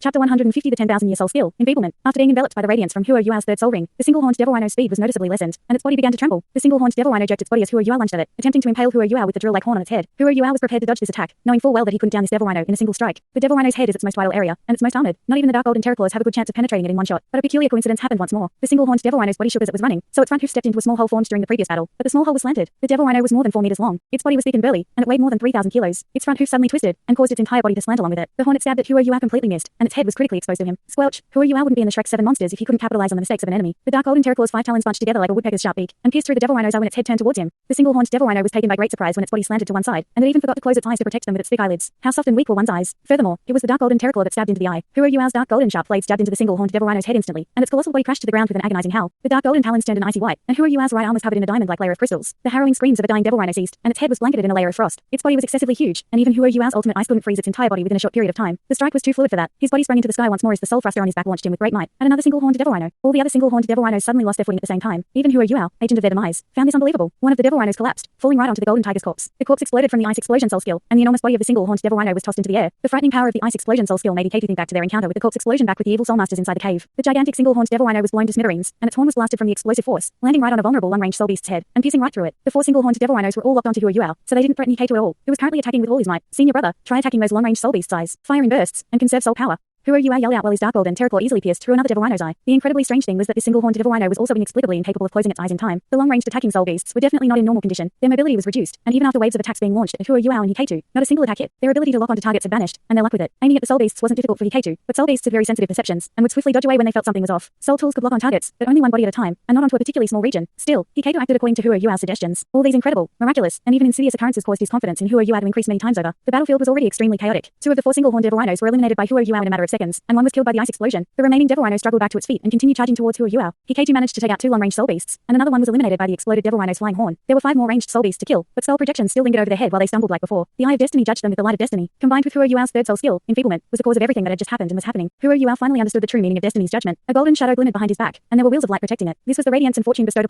Chapter 150 The 10,000-Year Soul Skill, Enfeeblement. After being enveloped by the radiance from Huo Yuao's third soul ring, the single-horned devil rhino's speed was noticeably lessened, and its body began to tremble. The single-horned devil rhino jerked its body as Huo Yuao lunged at it, attempting to impale Huo Yuao with the drill-like horn on its head. Huo Yuao was prepared to dodge this attack, knowing full well that he couldn't down this devil rhino in a single strike. The devil rhino's head is its most vital area, and its most armored. Not even the dark golden terraclaws have a good chance of penetrating it in one shot. But a peculiar coincidence happened once more. The single-horned devil rhino's body shook as it was running, so its front hoof stepped into a small hole formed during the previous battle, but the small hole was slanted. The devil rhino was more than 4 meters long. Its body was thick and burly, and it weighed more than 3,000 kilos. Its front hoof suddenly twisted, and caused its entire body to slant along with it. The horn it stabbed at Huo Yuao completely missed, and its head was critically exposed to him. Squelch! Huo Yuao wouldn't be in the Shrek 7 monsters if he couldn't capitalize on the mistakes of an enemy. The dark golden terraclaw's 5 talons bunched together like a woodpecker's sharp beak, and pierced through the devil rhino's eye when its head turned towards him. The single-horned devil rhino was taken by great surprise when its body slanted to one side, and it even forgot to close its eyes to protect them with its thick eyelids. How soft and weak were one's eyes. Furthermore, it was the dark golden terraclaw that stabbed into the eye. Huo Yuao's dark golden sharp blade stabbed into the single-horned devil rhino's head instantly, and its colossal body crashed to the ground with an agonizing howl. The dark golden talons turned an icy white, and Huo Yuao's right arm was covered in a diamond-like layer of crystals. The harrowing screams of a dying devil rhino ceased, and its head was blanketed in a layer of frost. Its body was excessively huge, and even Huo Yuao's ultimate ice couldn't freeze its entire body within a short period of time. The strike was too fluid for that. His body sprang into the sky once more as the soul thruster on his back launched him with great might, and another single-horned devil rhino. All the other single-horned devil rhinos suddenly lost their footing at the same time. Even Huo Yuao, agent of their demise, found this unbelievable. One of the devil rhinos collapsed, falling right onto the golden tiger's corpse. The corpse exploded from the ice explosion soul skill, and the enormous body of the single-horned devil rhino was tossed into the air. The frightening power of the ice explosion soul skill made Ikatu think back to their encounter with the corpse explosion back with the evil soul masters inside the cave. The gigantic single-horned devil rhino was blown to smithereens, and its horn was blasted from the explosive force, landing right on a vulnerable long-range soul beast's head, and piercing right through it. The 4 single-horned devil rhinos were all locked onto Huo Yuao, so they didn't threaten Ikatu at all, who was currently attacking with all his might. Senior brother, try attacking those long-range soul beasts' eyes. Fire in bursts, and conserve soul power. Huo Yuao yelled out while his dark golden terraclaw easily pierced through another devil rhino's eye. The incredibly strange thing was that this single-horned devil rhino was also inexplicably incapable of closing its eyes in time. The long-ranged attacking soul beasts were definitely not in normal condition. Their mobility was reduced, and even after waves of attacks being launched at Huo Yuao and Ikatu, not a single attack hit. Their ability to lock onto targets had vanished, and their luck with it. Aiming at the soul beasts wasn't difficult for Ikatu, but soul beasts had very sensitive perceptions, and would swiftly dodge away when they felt something was off. Soul tools could lock on targets, but only one body at a time, and not onto a particularly small region. Still, Ikatu acted according to Huo Yuao's suggestions. All these incredible, miraculous, and even insidious occurrences caused his confidence in Huo Yuao to increase many times over. The battlefield was already extremely chaotic. 2 of the 4 single-horned devil rhinos were eliminated by Huo Yuao in a matter of seconds, and 1 was killed by the ice explosion. The remaining devil rhino struggled back to its feet and continued charging towards Huo Yuao. Ikatu managed to take out 2 long-range soul beasts, and another one was eliminated by the exploded devil rhino's flying horn. There were 5 more ranged soul beasts to kill, but skull projections still lingered over their head while they stumbled like before. The eye of destiny judged them with the light of destiny. Combined with Huo Yuao's third soul skill, enfeeblement, was the cause of everything that had just happened and was happening. Huo Yuao finally understood the true meaning of destiny's judgment. A golden shadow glimmered behind his back, and there were wheels of light protecting it. This was the radiance and fortune bestowed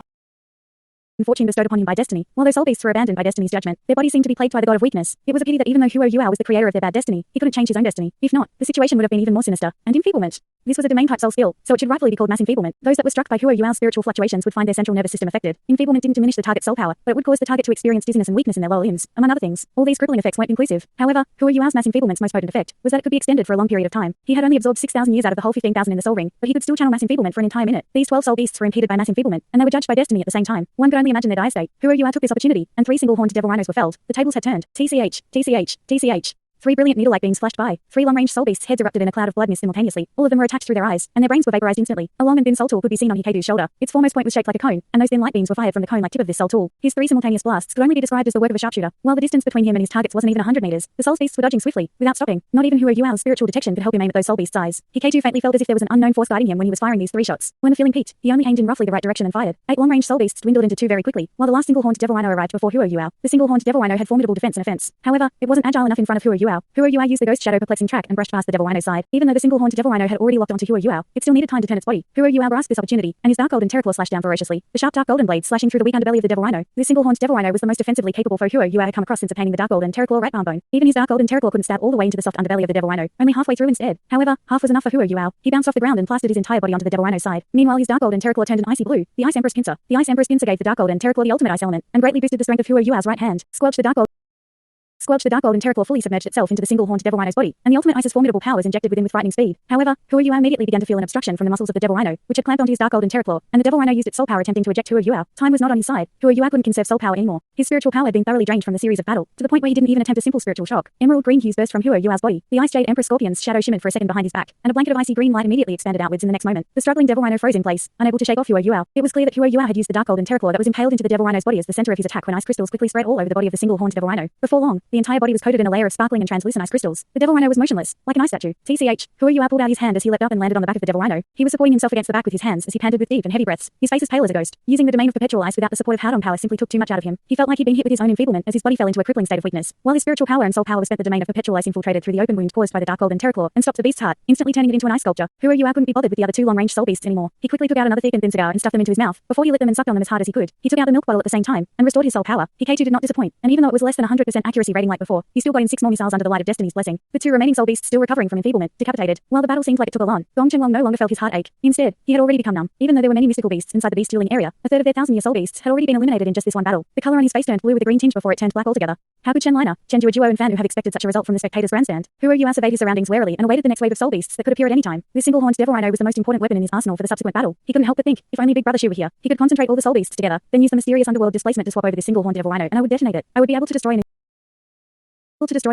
upon him by destiny. While those soul beasts were abandoned by destiny's judgment, their bodies seemed to be plagued by the god of weakness. It was a pity that even though Huo Yuao was the creator of their bad destiny, he couldn't change his own destiny. If not, the situation would have been even more sinister. And enfeeblement. This was a domain-type soul skill, so it should rightfully be called mass enfeeblement. Those that were struck by Huo Yuao's spiritual fluctuations would find their central nervous system affected. Enfeeblement didn't diminish the target's soul power, but it would cause the target to experience dizziness and weakness in their lower limbs, among other things. All these crippling effects weren't conclusive. However, Huo Yuao's mass enfeeblement's most potent effect was that it could be extended for a long period of time. He had only absorbed 6,000 years out of the whole 15,000 in the soul ring, but he could still channel mass enfeeblement for an entire minute. These 12 soul beasts were impeded by mass enfeeblement, and they were judged by destiny at the same time. One could only imagine their dire state. Huo Yuao took this opportunity, and 3 single-horned devil rhinos were felled. The tables had turned. TCH, TCH, TCH. 3 brilliant needle-like beams flashed by. 3 long-range soul beasts' heads erupted in a cloud of blood mist simultaneously. All of them were attached through their eyes, and their brains were vaporized instantly. A long and thin soul tool could be seen on Hikatu's shoulder. Its foremost point was shaped like a cone, and those thin light beams were fired from the cone-like tip of this soul tool. His 3 simultaneous blasts could only be described as the work of a sharpshooter. While the distance between him and his targets wasn't even 100 meters, the soul beasts were dodging swiftly, without stopping. Not even Huo Yuao's spiritual detection could help him aim at those soul beasts' eyes. Hikatu faintly felt as if there was an unknown force guiding him when he was firing these 3 shots. When the feeling peaked, he only aimed in roughly the right direction and fired. 8 long-range soul beasts dwindled into 2 very quickly, while the last single-horned devil rhino arrived before Huo Yuao. The single-horned devil rhino had formidable defense and offense. However, it wasn't agile enough in front of Huo Yuao. Huo Yuao used the ghost shadow perplexing track and brushed past the devil rhino's side. Even though the single-horned devil rhino had already locked onto Huo Yuao, it still needed time to turn its body. Huo Yuao grasped this opportunity, and his dark golden terraclaw slashed down ferociously, the sharp dark golden blade slashing through the weak underbelly of the devil rhino. This single-horned devil rhino was the most offensively capable foe Huo Yuao had come across since obtaining the dark golden terraclaw right arm bone. Even his dark golden terraclaw couldn't stab all the way into the soft underbelly of the devil rhino, only halfway through instead. However, half was enough for Huo Yuao. He bounced off the ground and plastered his entire body onto the devil rhino's side. Meanwhile, his dark golden terraclaw turned an icy blue, the ice empress pincer. The ice empress pincer gave the dark golden terraclaw the ultimate ice element, and greatly boosted the strength of Huo Yuao's right hand. Squelch the dark golden terraclaw fully submerged itself into the single-horned devil rhino's body, and the ultimate ice's formidable power was injected within with frightening speed. However, Huo Yuao immediately began to feel an obstruction from the muscles of the devil rhino, which had clamped onto his dark golden terraclaw, and the devil rhino used its soul power attempting to eject Huo Yuao. Time was not on his side. Huo Yuao couldn't conserve soul power anymore. His spiritual power had been thoroughly drained from the series of battle, to the point where he didn't even attempt a simple spiritual shock. Emerald green hues burst from Huo Yuao's body. The ice jade empress scorpion's shadow shimmered for a second behind his back, and a blanket of icy green light immediately expanded outwards in the next moment. The struggling devil rhino froze in place, unable to shake off Huo Yuao. It was clear that Huo Yuao had used the dark golden terraclaw that was impaled into the devil rhino's body as the center of his attack when ice crystals quickly spread all over the body of the single-horned devil rhino. Before long, the entire body was coated in a layer of sparkling and translucent ice crystals. The devil rhino was motionless, like an ice statue. TCH. Huo Yuao pulled out his hand as he leapt up and landed on the back of the devil rhino. He was supporting himself against the back with his hands as he panted with deep and heavy breaths. His face as pale as a ghost. Using the domain of perpetual ice without the support of Haodong power simply took too much out of him. He felt like he'd been hit with his own enfeeblement as his body fell into a crippling state of weakness. While his spiritual power and soul power was spent, the domain of perpetual ice infiltrated through the open wound caused by the dark golden terraclaw and stopped the beast's heart, instantly turning it into an ice sculpture. Huo Yuao couldn't be bothered with the other 2 long-range soul beasts anymore. He quickly took out another thick and thin cigar and stuffed them into his mouth. Before he lit them and sucked on them as hard as he could, he took out the milk bottle at the same time and restored his soul power. Hikatu did not disappoint, and even though it was less than 100% accuracy rate radiating like before. He still got in 6 more missiles under the light of destiny's blessing. The 2 remaining soul beasts still recovering from enfeeblement, decapitated. While the battle seemed like it took a long, Gong Chenglong no longer felt his heart ache. Instead, he had already become numb. Even though there were many mystical beasts inside the beast dueling area, a third of their 1,000-year soul beasts had already been eliminated in just this one battle. The color on his face turned blue with a green tinge before it turned black altogether. How could Chen Liner, Chen Jia and Fan Wu have expected such a result from the spectator's grandstand? Huro Yua surveyed his surroundings warily and awaited the next wave of soul beasts that could appear at any time. This single-horned devil rhino was the most important weapon in his arsenal for the subsequent battle. He couldn't help but think, if only Big Brother Shu were here, he could concentrate all the soul beasts together, then use the mysterious underworld displacement to swap over this single-horned devil rhino, and I would detonate it. I would be able to destroy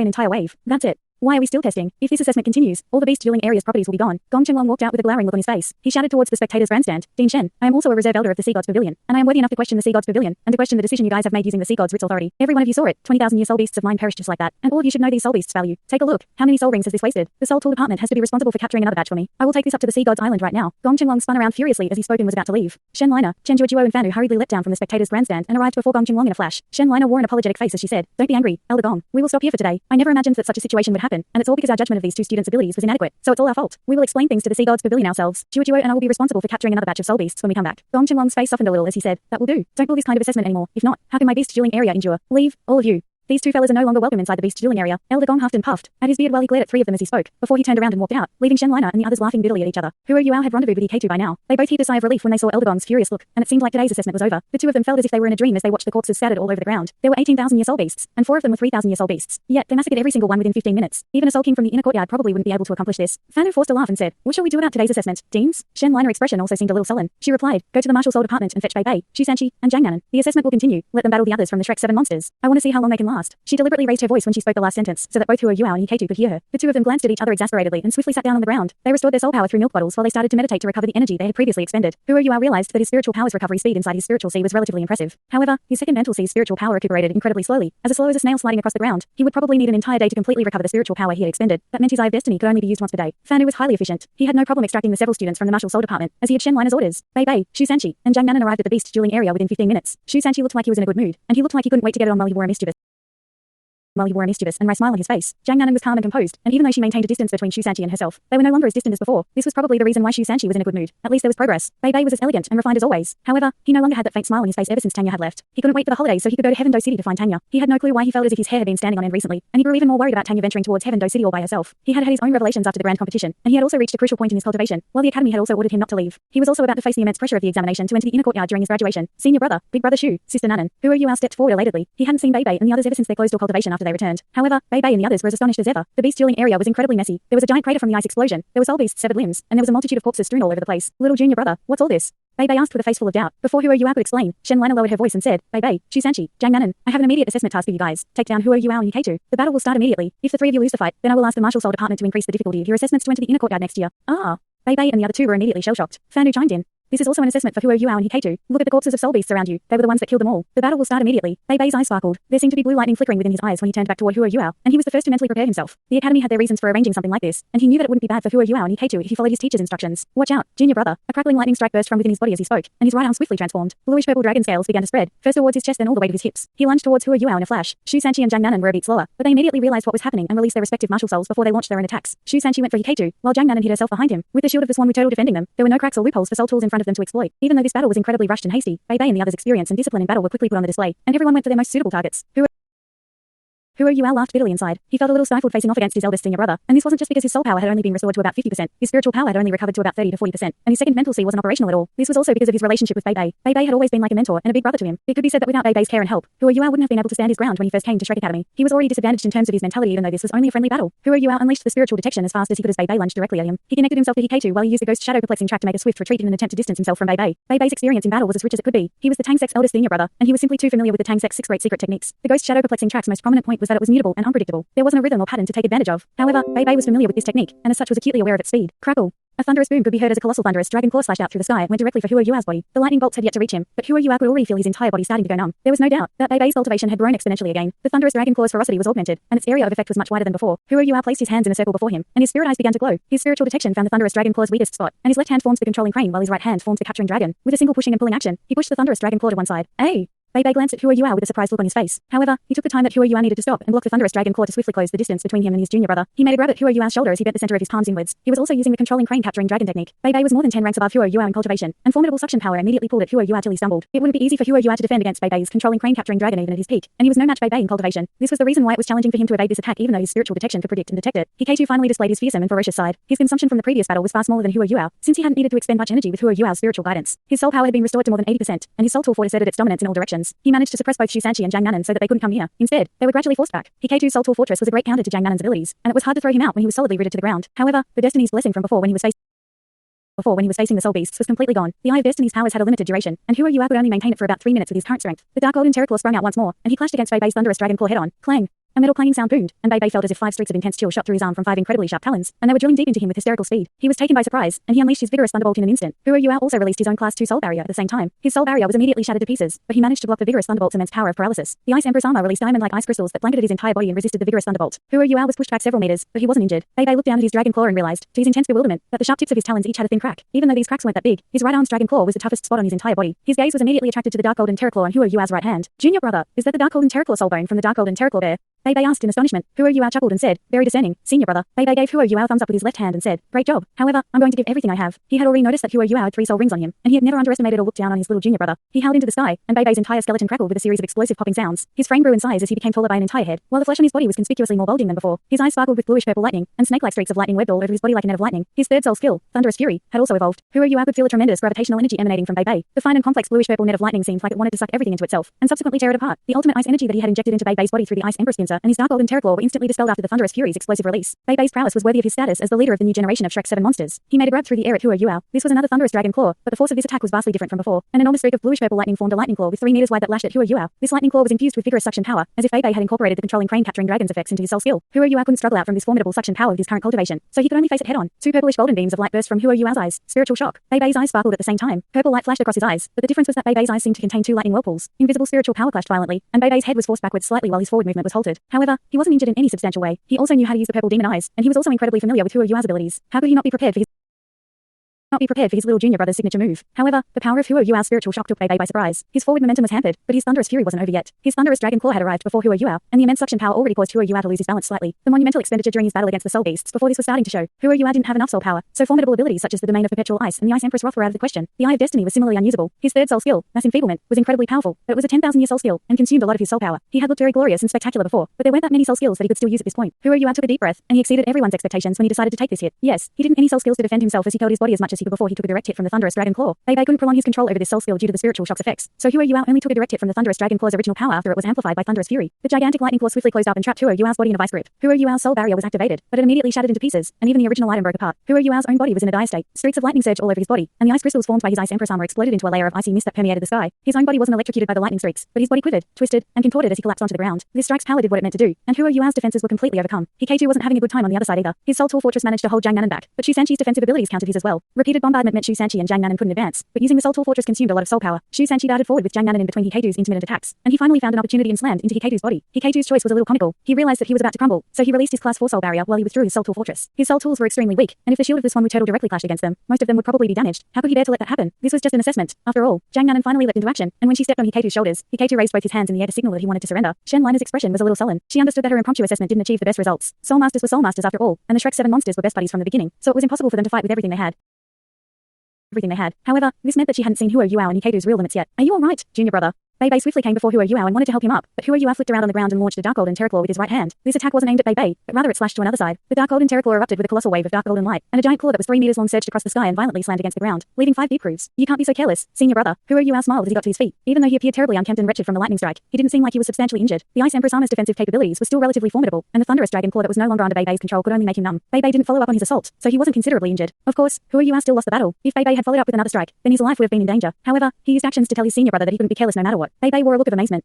an entire wave. That's it. Why are we still testing? If this assessment continues, all the beast dueling area's properties will be gone. Gong Chenglong walked out with a glowering look on his face. He shouted towards the spectator's grandstand, Dean Shen, I am also a reserve elder of the Sea Gods Pavilion, and I am worthy enough to question the Sea Gods Pavilion, and to question the decision you guys have made using the Sea Gods' Writs authority. Every one of you saw it. 20,000-year soul beasts of mine perished just like that, and all of you should know these soul beasts' value. Take a look. How many soul rings has this wasted? The Soul Tool Department has to be responsible for capturing another batch for me. I will take this up to the Sea Gods Island right now. Gong Chenglong spun around furiously as he spoke and was about to leave. Shen Liner, Chen Jia and Fan Wu hurriedly leapt down from the spectator's grandstand and arrived before Gong Chenglong in a flash. Shen Liner wore an apologetic face as she said, "Don't be angry, Elder Gong. We will stop here for today. I never imagined that such a situation would happen, and it's all because our judgment of these 2 students' abilities was inadequate, so it's all our fault. We will explain things to the Sea Gods Pavilion ourselves. Jia and I will be responsible for capturing another batch of soul beasts when we come back." Gong Chenglong's face softened a little as he said, "That will do. Don't pull this kind of assessment anymore. If not, how can my beast dueling area endure? Leave, all of you. These 2 fellas are no longer welcome inside the beast dueling area." Elder Gong huffed and puffed at his beard while he glared at 3 of them as he spoke, before he turned around and walked out, leaving Shen Liner and the others laughing bitterly at each other. Huro Yuao had rendezvoused with Ike2 by now. They both heaved a sigh of relief when they saw Elder Gong's furious look, and it seemed like today's assessment was over. The 2 of them felt as if they were in a dream as they watched the corpses scattered all over the ground. There were 18,000-year soul beasts, and 4 of them were 3,000-year soul beasts. Yet, they massacred every single one within 15 minutes. Even a soul king from the inner courtyard probably wouldn't be able to accomplish this. Fan Wu forced a laugh and said, "What shall we do about today's assessment, Deans?" Shen Liner's expression also seemed a little sullen. She replied, "Go to the Martial Soul Department and fetch Bei Bei, Shu Sanchi, and Jiang Nanan. The assessment will continue. Let them battle the others from the Shrek 7 monsters. I want to see how long they can last." She deliberately raised her voice when she spoke the last sentence, so that both Huro Yuao and Ike2 could hear her. The 2 of them glanced at each other exasperatedly and swiftly sat down on the ground. They restored their soul power through milk bottles while they started to meditate to recover the energy they had previously expended. Huro Yuao realized that his spiritual power's recovery speed inside his spiritual sea was relatively impressive. However, his second mental sea's spiritual power recuperated incredibly slowly, as slow as a snail sliding across the ground. He would probably need an entire day to completely recover the spiritual power he had expended. That meant his Eye of Destiny could only be used once per day. Fan Wu was highly efficient. He had no problem extracting the several students from the Martial Soul Department, as he had Shen Liner's orders. Bei Bei, Shu Sanchi, and Jiang Nanan arrived at the beast dueling area within 15 minutes. Shu Sanchi looked like he was in a good mood, and he looked like he couldn't wait to get it on while he wore a mischievous and wry smile on his face. Jiang Nanan was calm and composed, and even though she maintained a distance between Shu Sanchi and herself, they were no longer as distant as before. This was probably the reason why Shu Sanchi was in a good mood. At least there was progress. Bei Bei was as elegant and refined as always. However, he no longer had that faint smile on his face ever since Tanya had left. He couldn't wait for the holidays so he could go to Heaven Do City to find Tanya. He had no clue why he felt as if his hair had been standing on end recently, and he grew even more worried about Tanya venturing towards Heaven Do City all by herself. He had had his own revelations after the grand competition, and he had also reached a crucial point in his cultivation, while the academy had also ordered him not to leave. He was also about to face the immense pressure of the examination to enter the inner courtyard during his graduation. Senior brother, Big Brother Shu, Sister Nanan, Huro Yuao stepped forward elatedly. He hadn't seen Bei Bei and the others ever since their closed-door cultivation after they returned. However, Bei Bei and the others were as astonished as ever. The beast dueling area was incredibly messy. There was a giant crater from the ice explosion. There were soul beasts' severed limbs, and there was a multitude of corpses strewn all over the place. Little junior brother, what's all this? Bei Bei asked with a face full of doubt. Before Huro Yuao could explain, Shen Liner lowered her voice and said, "Bei Bei, Shu Sanchi, Jiang Nanan, I have an immediate assessment task for you guys. Take down Huro Yuao and Ike2. The battle will start immediately. If the 3 of you lose the fight, then I will ask the Martial Soul Department to increase the difficulty of your assessments to enter the inner courtyard next year." Ah. Bei Bei and the other 2 were immediately shell-shocked. Fan Wu chimed in. "This is also an assessment for Huro Yuao and Ike2. Look at the corpses of soul beasts around you. They were the ones that killed them all. The battle will start immediately." Bei Bei's eyes sparkled. There seemed to be blue lightning flickering within his eyes when he turned back toward Huro Yuao, and he was the first to mentally prepare himself. The academy had their reasons for arranging something like this, and he knew that it wouldn't be bad for Huro Yuao and Ike2 if he followed his teacher's instructions. "Watch out, junior brother." A crackling lightning strike burst from within his body as he spoke, and his right arm swiftly transformed. Bluish-purple dragon scales began to spread, first towards his chest then all the way to his hips. He lunged towards Huro Yuao in a flash. Shu Sanchi and Jiang Nanan were a bit slower, but they immediately realized what was happening and released their respective martial souls before they launched their own attacks. Shu Sanchi went for Ike2, while Jiang Nanan hid herself behind him, with the shield of the Swan Wu defending them. There were no cracks or loopholes for soul tools in front of them to exploit. Even though this battle was incredibly rushed and hasty, Bei Bei and the others' experience and discipline in battle were quickly put on the display, and everyone went for their most suitable targets. Huro Yuao laughed bitterly inside. He felt a little stifled facing off against his eldest senior brother, and this wasn't just because his soul power had only been restored to about 50%. His spiritual power had only recovered to about 30 to 40%, and his second mental sea wasn't operational at all. This was also because of his relationship with Bei Bei. Bei Bei had always been like a mentor and a big brother to him. It could be said that without Bei Bei's care and help, Huro Yuao wouldn't have been able to stand his ground when he first came to Shrek Academy. He was already disadvantaged in terms of his mentality even though this was only a friendly battle. Huro Yuao unleashed the spiritual detection as fast as he could as Bei Bei lunged directly at him. He connected himself to Ike2 while he used the ghost shadow perplexing track to make a swift retreat in an attempt to distance himself from Bei Bei. Bei Bei's experience in battle was as rich as it could be. He was the Tang Sect's eldest senior brother, and he was simply too familiar with the Tang Sect's 6 great secret techniques. The ghost shadow perplexing track's most prominent point was that it was mutable and unpredictable. There wasn't a rhythm or pattern to take advantage of. However, Bei Bei was familiar with this technique, and as such was acutely aware of its speed. Crackle. A thunderous boom could be heard as a colossal thunderous dragon claw slashed out through the sky, went directly for Huro Yuao's body. The lightning bolts had yet to reach him, but Huro Yuao could already feel his entire body starting to go numb. There was no doubt that Bei Bei's cultivation had grown exponentially again. The thunderous dragon claw's ferocity was augmented, and its area of effect was much wider than before. Huro Yuao placed his hands in a circle before him, and his spirit eyes began to glow. His spiritual detection found the thunderous dragon claw's weakest spot, and his left hand formed the controlling crane while his right hand formed the capturing dragon. With a single pushing and pulling action, he pushed the thunderous dragon claw to one side. Hey! Bei Bei glanced at Hua Yuao with a surprised look on his face. However, he took the time that Hua Yuao needed to stop and block the thunderous dragon claw to swiftly close the distance between him and his junior brother. He made a grab at Hua Yuao's shoulder as he bent the center of his palms inwards. He was also using the controlling crane capturing dragon technique. Bei Bei was more than 10 ranks above Hua Yuao in cultivation, and formidable suction power immediately pulled at Hua Yuao till he stumbled. It wouldn't be easy for Hua Yuao to defend against Bei Bei's controlling crane capturing dragon even at his peak, and he was no match Bei Bei in cultivation. This was the reason why it was challenging for him to evade this attack even though his spiritual detection could predict and detect it. Hikaiju finally displayed his fearsome and ferocious side. His consumption from the previous battle was far smaller than Hua Yuao, since he hadn't needed to expend much energy with Hua Yuao's spiritual guidance. His soul power had been restored to more than 80%, and his soul tool fort asserted its dominance in all directions. He managed to suppress both Shu Sanchi and Jiang Nanan so that they couldn't come near. Instead, they were gradually forced back. Hikaiju's soul tool fortress was a great counter to Jiang Nanan's abilities, and it was hard to throw him out when he was solidly rooted to the ground. However, the Destiny's blessing from before when he was facing the soul beasts was completely gone. The Eye of Destiny's powers had a limited duration, and Hua Yuao could only maintain it for about 3 minutes with his current strength. The dark golden terror claw sprung out once more, and he clashed against Bei Bei's thunderous dragon claw head-on. Clang! A metal clanging sound boomed, and Bei Bei felt as if 5 streaks of intense chill shot through his arm from 5 incredibly sharp talons, and they were drilling deep into him with hysterical speed. He was taken by surprise, and he unleashed his vigorous thunderbolt in an instant. Hua Yuao also released his own Class 2 soul barrier at the same time. His soul barrier was immediately shattered to pieces, but he managed to block the vigorous thunderbolt's immense power of paralysis. The Ice Empress armor released diamond-like ice crystals that blanketed his entire body and resisted the vigorous thunderbolt. Hua Yuao was pushed back several meters, but he wasn't injured. Bei Bei looked down at his dragon claw and realized, to his intense bewilderment, that the sharp tips of his talons each had a thin crack. Even though these cracks weren't that big, his right arm's dragon claw was the toughest spot on his entire body. His gaze was immediately attracted to the dark golden terror claw on Hua Yuao's right hand. Junior brother, is that the dark golden terror claw soul bone from the dark golden terror claw bear? Bei Bei asked in astonishment. Hua Yuao chuckled and said, very discerning, senior brother. Bei Bei gave Hua Yuao a thumbs up with his left hand and said, great job. However, I'm going to give everything I have. He had already noticed that Hua Yuao had 3 soul rings on him, and he had never underestimated or looked down on his little junior brother. He howled into the sky, and Bei Bei's entire skeleton crackled with a series of explosive popping sounds. His frame grew in size as he became taller by an entire head, while the flesh on his body was conspicuously more bulging than before. His eyes sparkled with bluish purple lightning, and snake-like streaks of lightning webbed all over his body like a net of lightning. His third soul skill, thunderous fury, had also evolved. Hua Yuao could feel a tremendous gravitational energy emanating from Bei Bei. The fine and complex bluish purple net of lightning seemed like it wanted to suck everything into itself, and subsequently tear it apart. The ultimate ice energy that he had injected into Bei Bei's body through the Ice Emperor Spincer and his dark golden terror claw were instantly dispelled after the thunderous fury's explosive release. Bei Bei's prowess was worthy of his status as the leader of the new generation of Shrek's 7 monsters. He made a grab through the air at Hua Yuao. This was another thunderous dragon claw, but the force of this attack was vastly different from before. An enormous streak of bluish purple lightning formed a lightning claw with 3 meters wide that lashed at Hua Yuao. This lightning claw was infused with vigorous suction power, as if Bei Bei had incorporated the controlling crane capturing dragons effects into his soul skill. Hua Yuao couldn't struggle out from this formidable suction power with his current cultivation, so he could only face it head-on. 2 purplish golden beams of light burst from Hua Yuao's eyes. Spiritual shock. Bei Bei's eyes sparkled at the same time. Purple light flashed across his eyes, but the difference was that Bei Bei's eyes seemed to contain 2 lightning whirlpools. Invisible spiritual power clashed violently, and Bei Bei's head was forced backwards slightly while his forward movement was halted. However, he wasn't injured in any substantial way. He also knew how to use the purple demon eyes, and he was also incredibly familiar with Hua Yuao's abilities. How could he not be prepared for his little junior brother's signature move? However, the power of Hua Yuao's spiritual shock took Bei Bei by surprise. His forward momentum was hampered, but his thunderous fury wasn't over yet. His thunderous dragon claw had arrived before Hua Yuao, and the immense suction power already caused Hua Yuao to lose his balance slightly. The monumental expenditure during his battle against the soul beasts before this was starting to show. Hua Yuao didn't have enough soul power, so formidable abilities such as the domain of perpetual ice and the Ice Empress Wrath were out of the question. The Eye of Destiny was similarly unusable. His third soul skill, mass enfeeblement, was incredibly powerful, but it was a 10,000-year soul skill and consumed a lot of his soul power. He had looked very glorious and spectacular before, but there weren't that many soul skills that he could still use at this point. Hua Yuao took a deep breath, and he exceeded everyone's expectations when he decided to take this hit. Yes, he didn't any soul skills to defend himself as he held his body as much as he could before he took a direct hit from the thunderous dragon claw. Bei Bei couldn't prolong his control over this soul skill due to the spiritual shock's effects, so Hua Yuao only took a direct hit from the thunderous dragon claw's original power after it was amplified by thunderous fury. The gigantic lightning claw swiftly closed up and trapped Hua Yuao's body in a vice grip. Hua Yuao's soul barrier was activated, but it immediately shattered into pieces, and even the original item broke apart. Hua Yuao's own body was in a dire state. Streaks of lightning surged all over his body, and the ice crystals formed by his Ice Empress armor exploded into a layer of icy mist that permeated the sky. His own body wasn't electrocuted by the lightning streaks, but his body quivered, twisted, and contorted as he collapsed onto the ground. This strike's power did what it meant to do, and Hua Yuao's defenses were completely overcome. Hikaiju wasn't having a good time on the other side either. His soul tool fortress managed to hold Jiang Nanan back, but Shu Sanchi's defensive abilities countered his as well. Repeated bombardment meant Shu Sanchi and Jiang Nanan couldn't advance, but using the soul tool fortress consumed a lot of soul power. Shu Sanchi darted forward with Jiang Nanan in between Hikaiju's intermittent attacks, and he finally found an opportunity and slammed into Hikaiju's body. Hikaiju's choice was a little comical. He realized that he was about to crumble, so he released his class 4 soul barrier while he withdrew his soul tool fortress. His soul tools were extremely weak, and if the shield of the Swanwu turtle directly clashed against them, most of them would probably be damaged. How could he bear to let that happen? This was just an assessment. After all, Jiang Nanan finally leapt into action, and when she stepped on Hikaiju's shoulders, Hikaiju raised both his hands in the air to signal that he wanted to surrender. Shen Liner's expression was a little sullen. She understood that her impromptu assessment didn't achieve the best results. Soul Masters were Soul Masters after all, and the Shrek 7 monsters were best buddies from the beginning, so it was impossible for them to fight with everything they had. However, this meant that she hadn't seen Hua Yuao and Hikaiju's real limits yet. Are you alright, junior brother? Bei Bei swiftly came before Hua Yuao and wanted to help him up, but Hua Yuao flicked around on the ground and launched a dark golden terror claw with his right hand. This attack wasn't aimed at Bei Bei, but rather it slashed to another side. The dark golden terror claw erupted with a colossal wave of dark golden light, and a giant claw that was 3 meters long surged across the sky and violently slammed against the ground, leaving 5 deep grooves. You can't be so careless, senior brother. Hua Yuao smiled as he got to his feet. Even though he appeared terribly unkempt and wretched from the lightning strike, he didn't seem like he was substantially injured. The Ice Empress armor's defensive capabilities were still relatively formidable, and the thunderous dragon claw that was no longer under Bei Bei's control could only make him numb. Bei Bei didn't follow up on his assault, so he wasn't considerably injured. Of course, Hua Yuao still lost the battle. If Bei Bei had followed up with another strike, then his life would have been in danger. However, he used actions to tell his senior brother that he couldn't be careless no matter what. Bei Bei wore a look of amazement.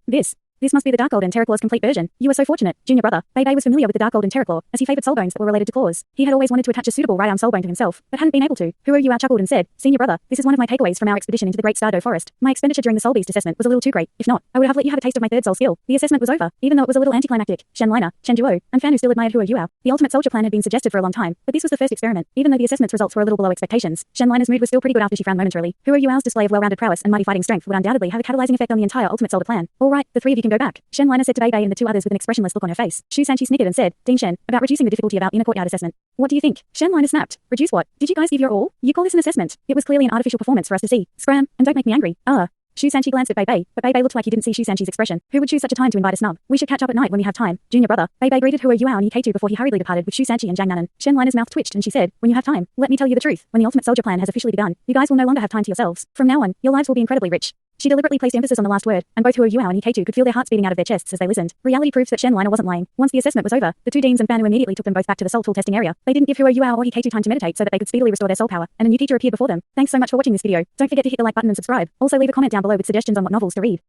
This must be the Dark Golden Terraclaw's complete version. You were so fortunate, junior brother. Bei Bei was familiar with the Dark Golden Terraclaw, as he favored soul bones that were related to claws. He had always wanted to attach a suitable right arm soul bone to himself, but hadn't been able to. Huo Yuao chuckled and said, senior brother, this is one of my takeaways from our expedition into the Great Stardow Forest. My expenditure during the soul beast assessment was a little too great. If not, I would have let you have a taste of my third soul skill. The assessment was over, even though it was a little anticlimactic. Shen Liner, Chen Duo, and Fan who still admired Huo Yuao. The ultimate soldier plan had been suggested for a long time, but this was the first experiment. Even though the assessment's results were a little below expectations, Shen Liner's mood was still pretty good after she frowned momentarily. Huo Yuao's display of well-rounded prowess and mighty fighting strength would undoubtedly have a catalyzing effect on the entire ultimate soldier plan. All right, the three of you can go back. Shen Liner said to Bei Bei and the two others with an expressionless look on her face. Shu Sanchi snickered and said, Dean Shen, about reducing the difficulty of our inner courtyard assessment. What do you think? Shen Liner snapped. Reduce what? Did you guys give your all? You call this an assessment? It was clearly an artificial performance for us to see. Scram, and don't make me angry. Shu Sanchi glanced at Bei Bei, but Bei Bei looked like he didn't see Shu Sanchi's expression. Who would choose such a time to invite a snub? We should catch up at night when we have time. Junior brother. Bei Bei greeted Huo Yuao and Ke2 before he hurriedly departed with Shu Sanchi and Zhang Nanan. Shen Liner's mouth twitched and she said, when you have time, let me tell you the truth. When the ultimate soldier plan has officially begun, you guys will no longer have time to yourselves. From now on, your lives will be incredibly rich. She deliberately placed emphasis on the last word, and both Huo Yuao and Ke2 could feel their hearts beating out of their chests as they listened. Reality proved that Shen Liner wasn't lying. Once the assessment was over, the two deans and Fan immediately took them both back to the soul tool testing area. They didn't give Huo Yuao or Ke2 time to meditate so that they could speedily restore their soul power, and a new teacher appeared before them. Thanks so much for watching this video. Don't forget to hit the like button and subscribe. Also leave a comment down below with suggestions on what novels to read.